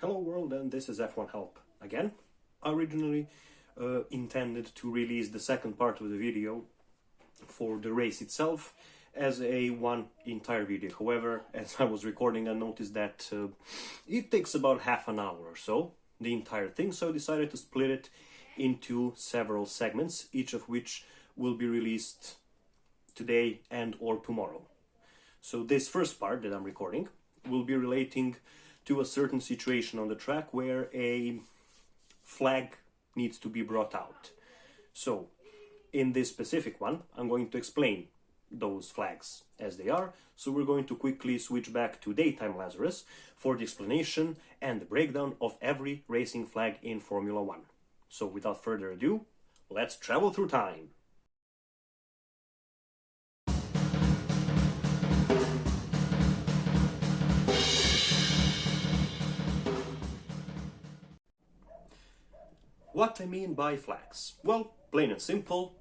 Hello world, and this is F1 Help again. I originally intended to release the second part of the video for the race itself as a one entire video. However, as I was recording, I noticed that it takes about half an hour or so, the entire thing, so I decided to split it into several segments, each of which will be released today and or tomorrow. So this first part that I'm recording will be relating to a certain situation on the track where a flag needs to be brought out. So in this specific one, I'm going to explain those flags as they are. So we're going to quickly switch back to daytime Lazarus for the explanation and the breakdown of every racing flag in Formula 1. So without further ado, let's travel through time. What I mean by flags? Well, plain and simple,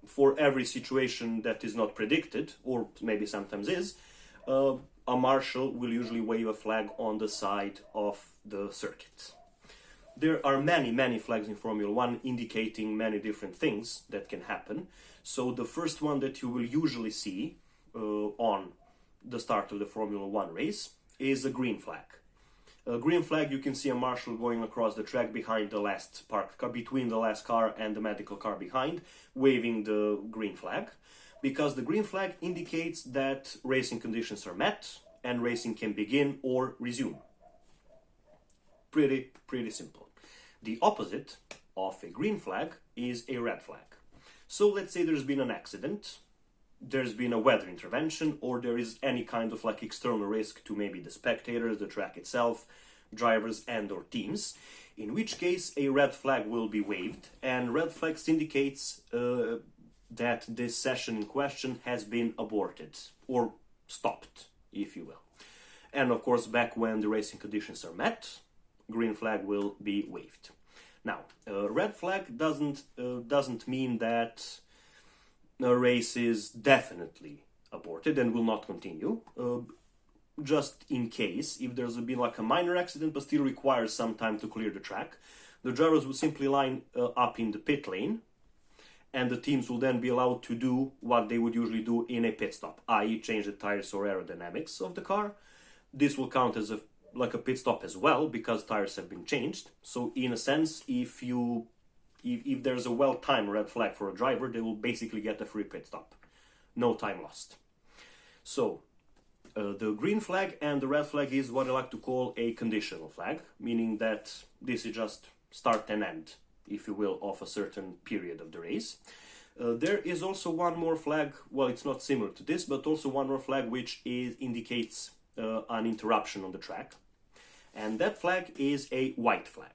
for every situation that is not predicted, or maybe sometimes is, a marshal will usually wave a flag on the side of the circuit. There are many flags in Formula 1 indicating many different things that can happen. So the first one that you will usually see on the start of the Formula 1 race is a green flag. A green flag, you can see a marshal going across the track behind the last parked car, between the last car and the medical car behind, waving the green flag, because the green flag indicates that racing conditions are met and racing can begin or resume. Pretty simple. The opposite of a green flag is a red flag. So let's say there's been an accident, there's been a weather intervention, or there is any kind of like external risk to maybe the spectators, the track itself, drivers and or teams, in which case a red flag will be waved, and red flag indicates that this session in question has been aborted or stopped, if you will. And of course, back when the racing conditions are met, green flag will be waved. Now, red flag doesn't mean that a race is definitely aborted and will not continue. Just in case, if there's been like a minor accident but still requires some time to clear the track, the drivers will simply line up in the pit lane, and the teams will then be allowed to do what they would usually do in a pit stop, i.e. change the tires or aerodynamics of the car. This will count as a pit stop as well, because tires have been changed. So in a sense, if there's a well-timed red flag for a driver, they will basically get a free pit stop. No time lost. So, the green flag and the red flag is what I like to call a conditional flag, meaning that this is just start and end, if you will, of a certain period of the race. There is also one more flag, well, it's not similar to this, but also one more flag which indicates an interruption on the track. And that flag is a white flag.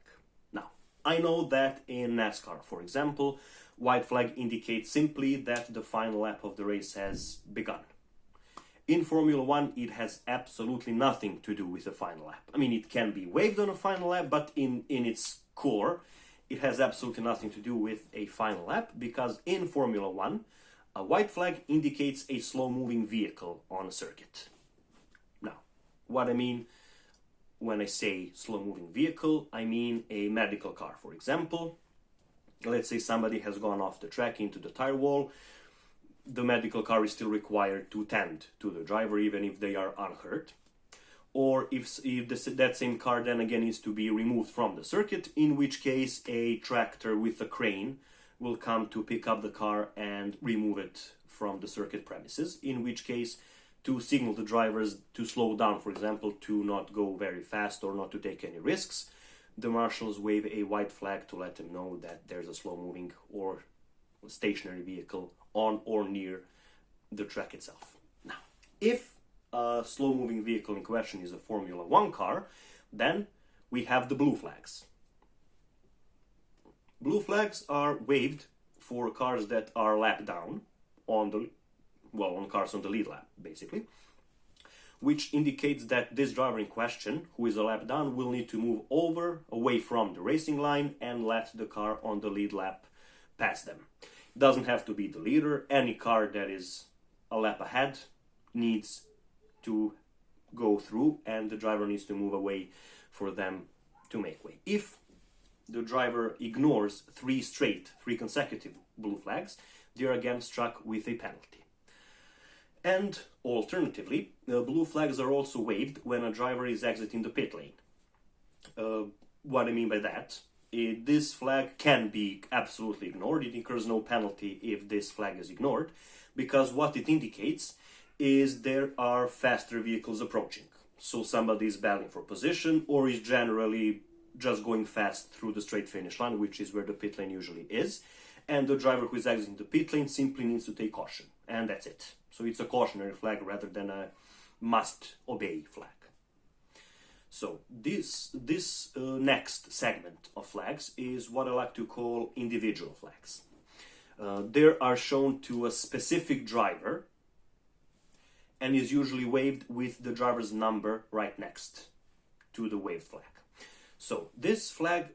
I know that in NASCAR, for example, white flag indicates simply that the final lap of the race has begun. In Formula 1, it has absolutely nothing to do with the final lap. I mean, it can be waved on a final lap, but in its core, it has absolutely nothing to do with a final lap, because in Formula 1, a white flag indicates a slow-moving vehicle on a circuit. Now, what I mean when I say slow-moving vehicle, I mean a medical car, for example. Let's say somebody has gone off the track into the tire wall. The medical car is still required to tend to the driver, even if they are unhurt. Or if that same car then again needs to be removed from the circuit, in which case a tractor with a crane will come to pick up the car and remove it from the circuit premises, in which case to signal the drivers to slow down, for example, to not go very fast or not to take any risks, the marshals wave a white flag to let them know that there's a slow-moving or stationary vehicle on or near the track itself. Now, if a slow-moving vehicle in question is a Formula 1 car, then we have the blue flags. Blue flags are waved for cars that are lap down on cars on the lead lap, basically, which indicates that this driver in question, who is a lap down, will need to move away from the racing line and let the car on the lead lap pass them. It doesn't have to be the leader. Any car that is a lap ahead needs to go through and the driver needs to move away for them to make way. If the driver ignores three consecutive blue flags, they are again struck with a penalty. And alternatively, blue flags are also waved when a driver is exiting the pit lane. What I mean by that, this flag can be absolutely ignored. It incurs no penalty if this flag is ignored, because what it indicates is there are faster vehicles approaching. So somebody is battling for position or is generally just going fast through the straight finish line, which is where the pit lane usually is. And the driver who is exiting the pit lane simply needs to take caution. And that's it. So it's a cautionary flag rather than a must-obey flag. So this next segment of flags is what I like to call individual flags. They are shown to a specific driver and is usually waved with the driver's number right next to the waved flag. So this flag,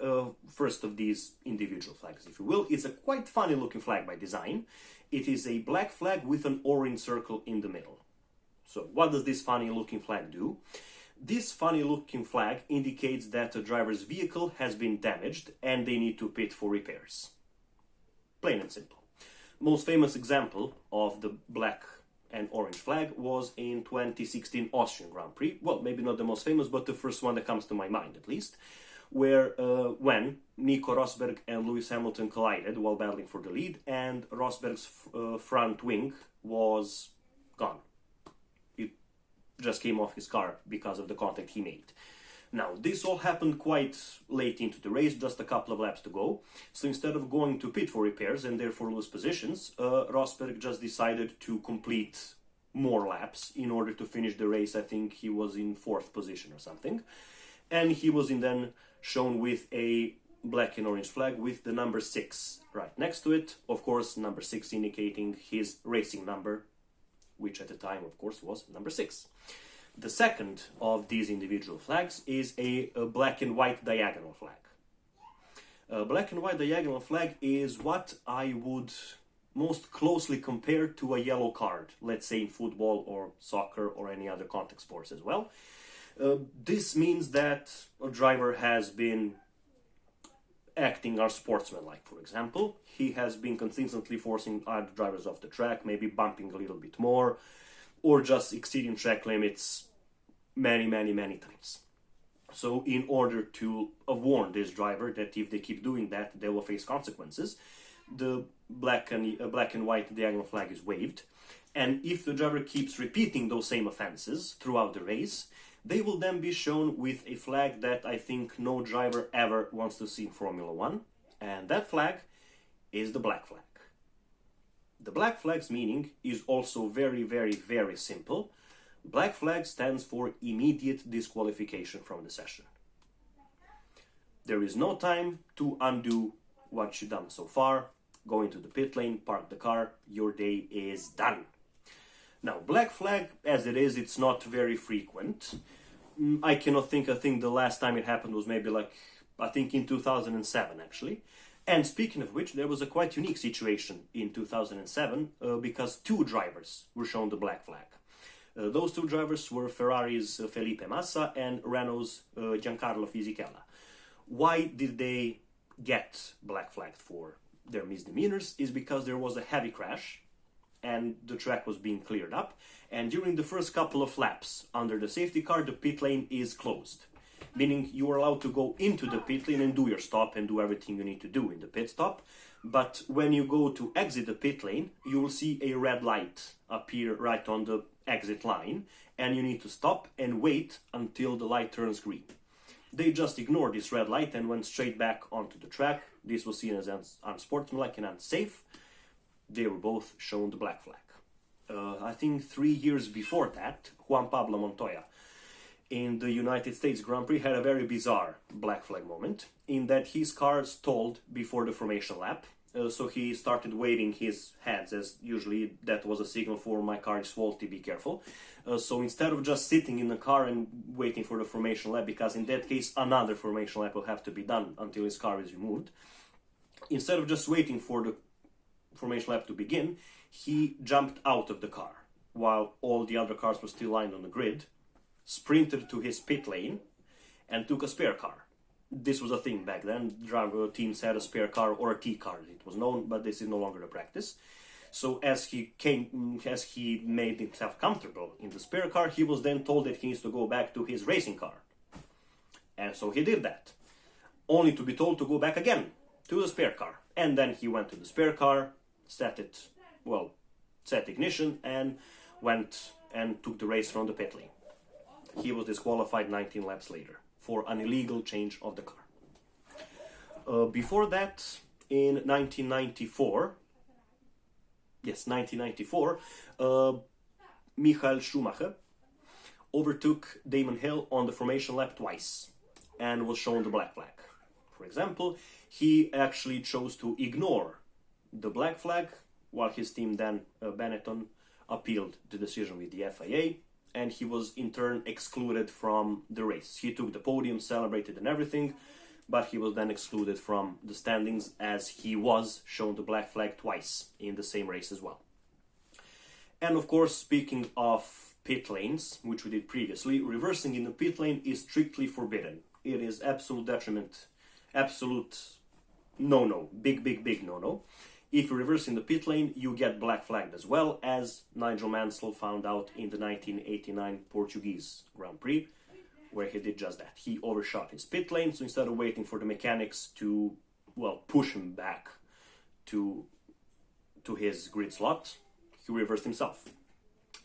first of these individual flags, if you will, is a quite funny looking flag by design. It is a black flag with an orange circle in the middle. So what does this funny looking flag do? This funny looking flag indicates that a driver's vehicle has been damaged and they need to pit for repairs. Plain and simple. Most famous example of the black and orange flag was in 2016 Austrian Grand Prix. Well, maybe not the most famous, but the first one that comes to my mind at least, where when Nico Rosberg and Lewis Hamilton collided while battling for the lead, and Rosberg's front wing was gone. It just came off his car because of the contact he made. Now, this all happened quite late into the race, just a couple of laps to go. So instead of going to pit for repairs and therefore lose positions, Rosberg just decided to complete more laps in order to finish the race. I think he was in 4th position or something. And he was then shown with a black and orange flag with the number 6 right next to it. Of course, number 6 indicating his racing number, which at the time, of course, was number 6. The second of these individual flags is a black and white diagonal flag. A black and white diagonal flag is what I would most closely compare to a yellow card, let's say in football or soccer or any other contact sports as well. This means that a driver has been acting unsportsmanlike, for example. He has been consistently forcing other drivers off the track, maybe bumping a little bit more, or just exceeding track limits many times. So in order to warn this driver that if they keep doing that, they will face consequences, the black and white diagonal flag is waved. And if the driver keeps repeating those same offenses throughout the race, they will then be shown with a flag that I think no driver ever wants to see in Formula 1. And that flag is the black flag. The black flag's meaning is also very simple. Black flag stands for immediate disqualification from the session. There is no time to undo what you've done so far. Go into the pit lane, park the car, your day is done. Now, black flag, as it is, it's not very frequent. I cannot think, I think the last time it happened was maybe I think in 2007 actually. And speaking of which, there was a quite unique situation in 2007 because 2 drivers were shown the black flag. Those 2 drivers were Ferrari's Felipe Massa and Renault's Giancarlo Fisichella. Why did they get black flagged for their misdemeanors? Is because there was a heavy crash and the track was being cleared up, and during the first couple of laps under the safety car, the pit lane is closed, meaning you are allowed to go into the pit lane and do your stop and do everything you need to do in the pit stop. But when you go to exit the pit lane, you will see a red light appear right on the exit line, and you need to stop and wait until the light turns green. They just ignored this red light and went straight back onto the track. This was seen as unsportsmanlike and unsafe. They were both shown the black flag. I think 3 years before that, Juan Pablo Montoya in the United States Grand Prix had a very bizarre black flag moment in that his car stalled before the formation lap. So he started waving his hands, as usually that was a signal for my car is faulty, be careful. So instead of just sitting in the car and waiting for the formation lap, because in that case another formation lap will have to be done until his car is removed, instead of just waiting for the formation lap to begin, he jumped out of the car while all the other cars were still lined on the grid. sprinted to his pit lane and took a spare car. This was a thing back then. Driver teams had a spare car or a T car, it was known, but this is no longer the practice. So as he made himself comfortable in the spare car, he was then told that he needs to go back to his racing car. And so he did that, only to be told to go back again to the spare car. And then he went to the spare car, set ignition, and went and took the race from the pit lane. He was disqualified 19 laps later for an illegal change of the car. Before that, in 1994, Michael Schumacher overtook Damon Hill on the formation lap twice and was shown the black flag. For example, he actually chose to ignore the black flag while his team then, Benetton, appealed the decision with the FIA, and he was in turn excluded from the race. He took the podium, celebrated and everything, but he was then excluded from the standings as he was shown the black flag twice in the same race as well. And of course, speaking of pit lanes, which we did previously, reversing in the pit lane is strictly forbidden. It is absolute detriment, absolute no-no, big no-no. If you reverse in the pit lane, you get black flagged as well, as Nigel Mansell found out in the 1989 Portuguese Grand Prix, where he did just that. He overshot his pit lane, so instead of waiting for the mechanics to, push him back to his grid slot, he reversed himself.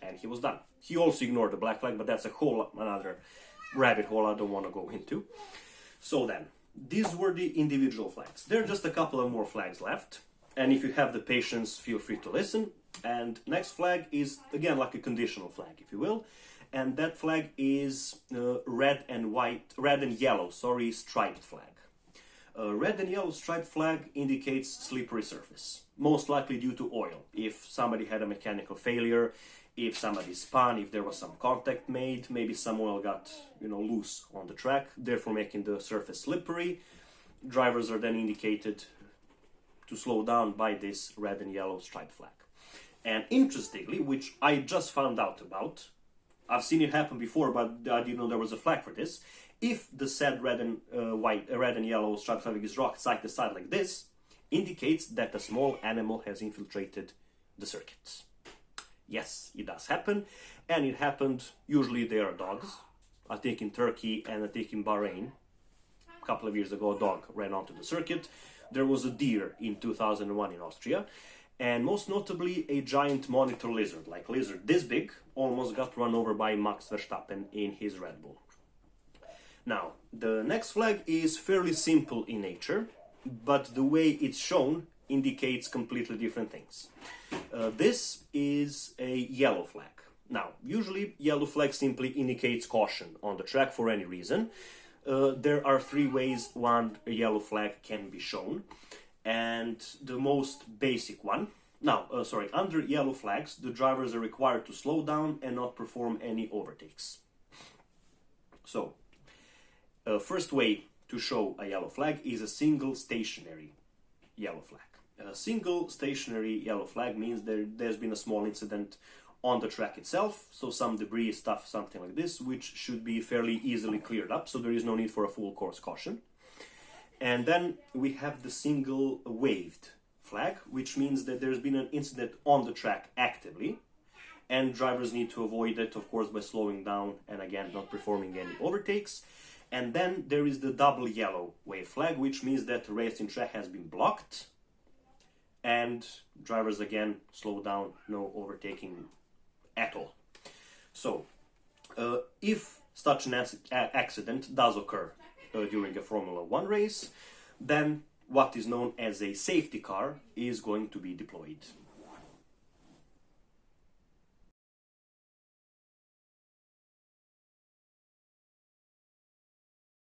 And he was done. He also ignored the black flag, but that's a whole another rabbit hole I don't want to go into. So then, these were the individual flags. There are just a couple of more flags left. And if you have the patience, feel free to listen. And next flag is, again, like a conditional flag, if you will. And that flag is red and yellow striped flag. Red and yellow striped flag indicates slippery surface, most likely due to oil. If somebody had a mechanical failure, if somebody spun, if there was some contact made, maybe some oil got loose on the track, therefore making the surface slippery. Drivers are then indicated to slow down by this red and yellow striped flag. And interestingly, which I just found out about, I've seen it happen before, but I didn't know there was a flag for this. If the said red and yellow striped flag is rocked side to side like this, indicates that a small animal has infiltrated the circuits. Yes, it does happen, and it happened. Usually they are dogs. I think in Turkey and I think in Bahrain, a couple of years ago, a dog ran onto the circuit. There was a deer in 2001 in Austria, and most notably a giant monitor lizard, like lizard this big, almost got run over by Max Verstappen in his Red Bull. Now, the next flag is fairly simple in nature, but the way it's shown indicates completely different things. This is a yellow flag. Now, usually yellow flag simply indicates caution on the track for any reason. There are three ways a yellow flag can be shown, and the most basic one. Under yellow flags, the drivers are required to slow down and not perform any overtakes. So, first way to show a yellow flag is a single stationary yellow flag. A single stationary yellow flag means there's been a small incident on the track itself, so some debris, stuff, something like this, which should be fairly easily cleared up, so there is no need for a full course caution. And then we have the single waved flag, which means that there's been an incident on the track actively, and drivers need to avoid it, of course, by slowing down and again not performing any overtakes. And then there is the double yellow wave flag, which means that the racing track has been blocked, and drivers again slow down, no overtaking at all. So, if such an accident does occur during a Formula 1 race, then what is known as a safety car is going to be deployed.